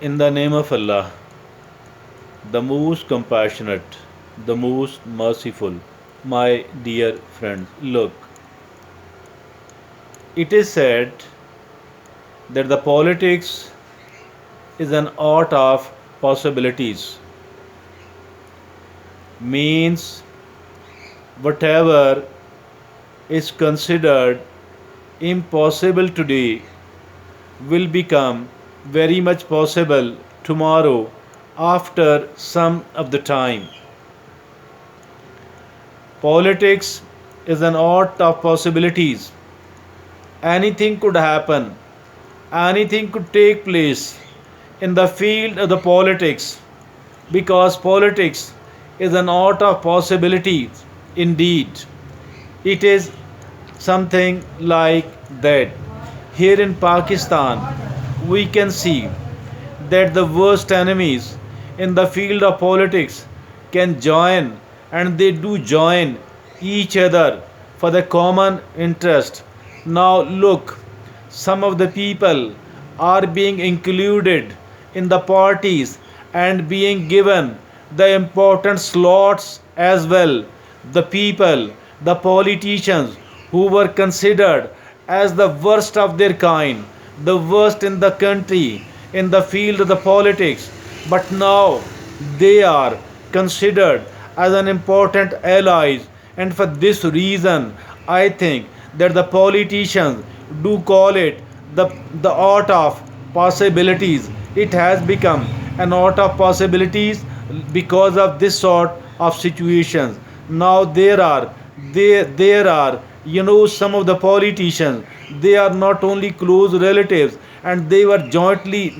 In the name of Allah, the most compassionate, the most merciful, my dear friends, look, it is said that the politics is an art of possibilities, means whatever is considered impossible today will become very much possible tomorrow after some of the time. Politics is an art of possibilities. Anything could happen, anything could take place in the field of the politics because politics is an art of possibilities. Indeed, it is something like that. Here in Pakistan, we can see that the worst enemies in the field of politics can join, and they do join each other for the common interest. Now, look, some of the people are being included in the parties and being given the important slots as well. The people, the politicians who were considered as the worst of their kind, the worst in the country, in the field of the politics, but now they are considered as an important allies, and for this reason I think that the politicians do call it the the art of possibilities. It has become an art of possibilities because of this sort of situations. Now there are some of the politicians, they are not only close relatives, and they were jointly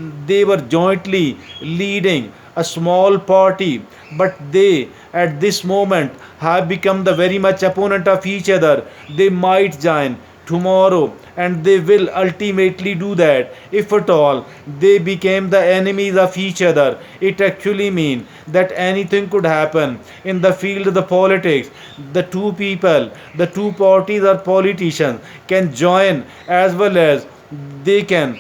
leading a small party, but they at this moment have become the very much opponent of each other. They might join tomorrow, and they will ultimately do that. If at all they became the enemies of each other, it actually means that anything could happen in the field of the politics. The two people, the two parties or politicians can join, as well as they can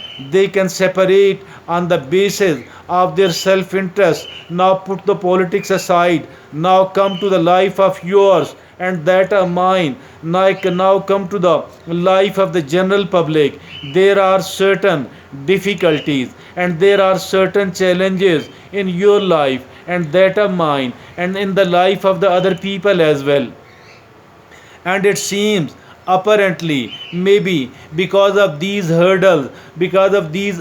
separate on the basis of their self interest. Now put the politics aside, now come to the life of yours and that of mine. Now come to the life of the general public. There are certain difficulties and there are certain challenges in your life and that of mine and in the life of the other people as well. And it seems apparently maybe because of these hurdles, because of these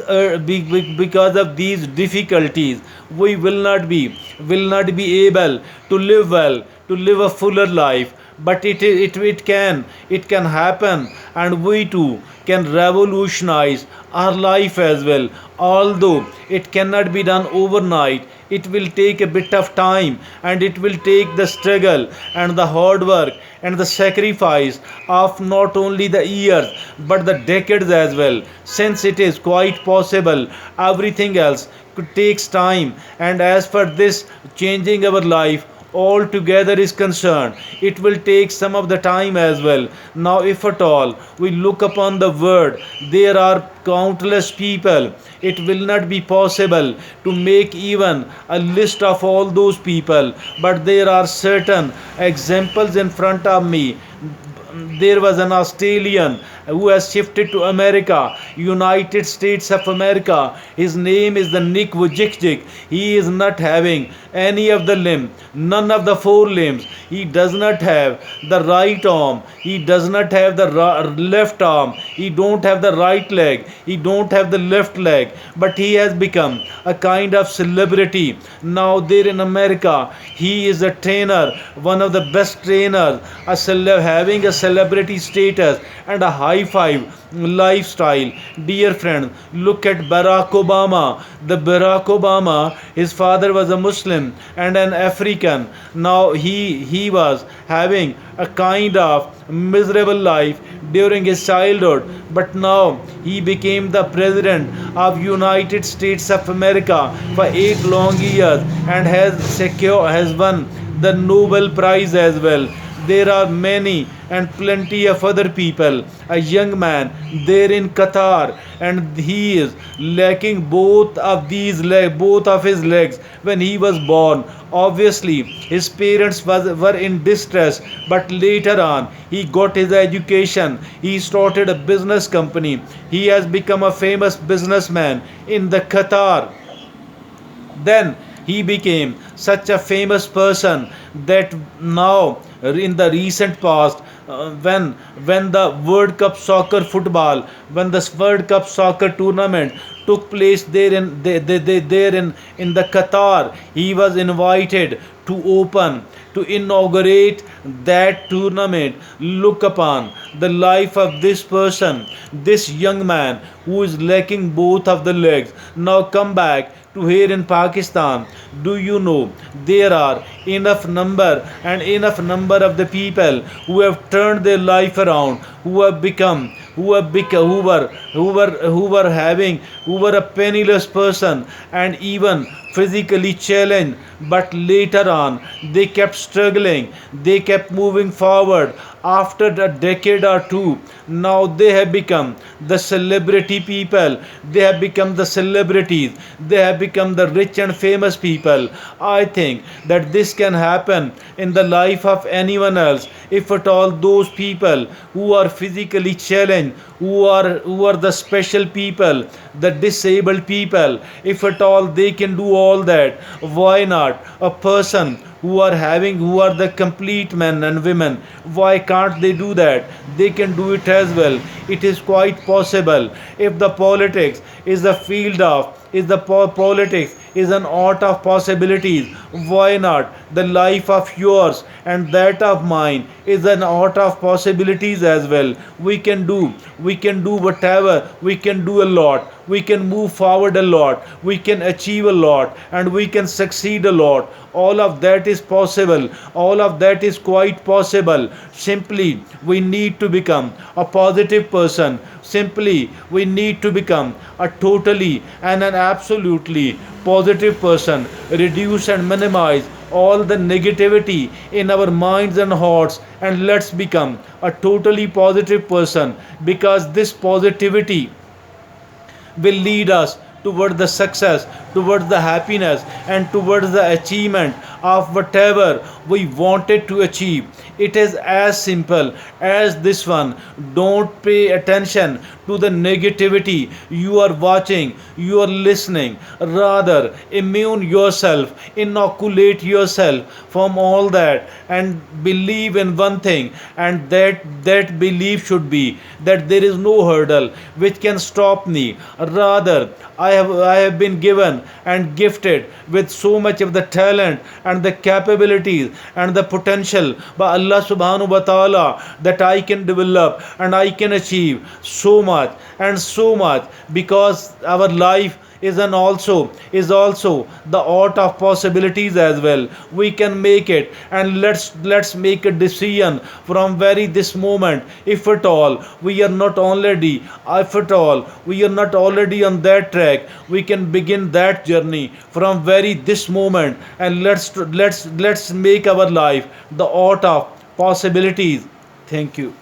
difficulties, we will not be able to live well, to live a fuller life. But it can happen, and we too can revolutionize our life as well. Although it cannot be done overnight, it will take a bit of time, and it will take the struggle and the hard work and the sacrifice of not only the years but the decades as well. Since it is quite possible, everything else could takes time, and as for this changing our life altogether is concerned, it will take some of the time as well. Now, if at all we look upon the word, there are countless people. It will not be possible to make even a list of all those people, but there are certain examples in front of me. There was an Australian who has shifted to America, United States of America. His name is the Nick Vujicic. He is not having any of the limb, none of the four limbs. He does not have the right arm. He does not have the left arm. He don't have the right leg. He don't have the left leg. But he has become a kind of celebrity. Now there in America, he is a trainer, one of the best trainers, having a celebrity status and a high five lifestyle. Dear friend, look at Barack Obama. The Barack Obama, his father was a Muslim and an African. Now he was having a kind of miserable life during his childhood, but now he became the president of United States of America for 8 long years and has won the Nobel Prize as well. There are many and plenty of other people. A young man there in Qatar, and he is lacking both of his legs when he was born. Obviously, his parents were in distress, but later on, he got his education. He started a business company. He has become a famous businessman in the Qatar. Then he became such a famous person that now, in the recent past, when the World Cup soccer football, when the World Cup soccer tournament took place there in the Qatar, he was invited to open, to inaugurate that tournament. Look upon the life of this person, this young man who is lacking both of the legs. Now come back to here in Pakistan. Do you know there are enough number of the people who have turned their life around, who were a penniless person and even physically challenged, but later on they kept struggling, they kept moving forward. After a decade or two, now they have become the celebrity people, they have become the celebrities, they have become the rich and famous people. I think that this can happen in the life of anyone else, if at all those people who are physically challenged, who are the special people, the disabled people, if at all they can do all that, why not a person who are the complete men and women, why can't they do that? They can do it as well. It is quite possible. If the politics is the field of is the politics is an art of possibilities, why not the life of yours and that of mine is an art of possibilities as well. We can do whatever, we can do a lot, we can move forward a lot, we can achieve a lot, and we can succeed a lot. All of that is possible, all of that is quite possible. Simply we need to become a positive person. Simply we need to become a totally and an absolutely positive person. Reduce and minimize all the negativity in our minds and hearts, and let's become a totally positive person, because this positivity will lead us towards the success, towards the happiness, and towards the achievement of whatever we wanted to achieve. It is as simple as this one. Don't pay attention to the negativity you are watching, you are listening. Rather, immune yourself, inoculate yourself from all that, and believe in one thing, and that belief should be that there is no hurdle which can stop me. Rather, I have been given and gifted with so much of the talent and the capabilities and the potential by Allah subhanahu wa ta'ala, that I can develop and I can achieve so much and so much, because our life is also the art of possibilities as well. We can make it, and let's make a decision from very this moment. If at all we are not already if at all we are not already on that track, we can begin that journey from very this moment, and let's make our life the art of possibilities. Thank you.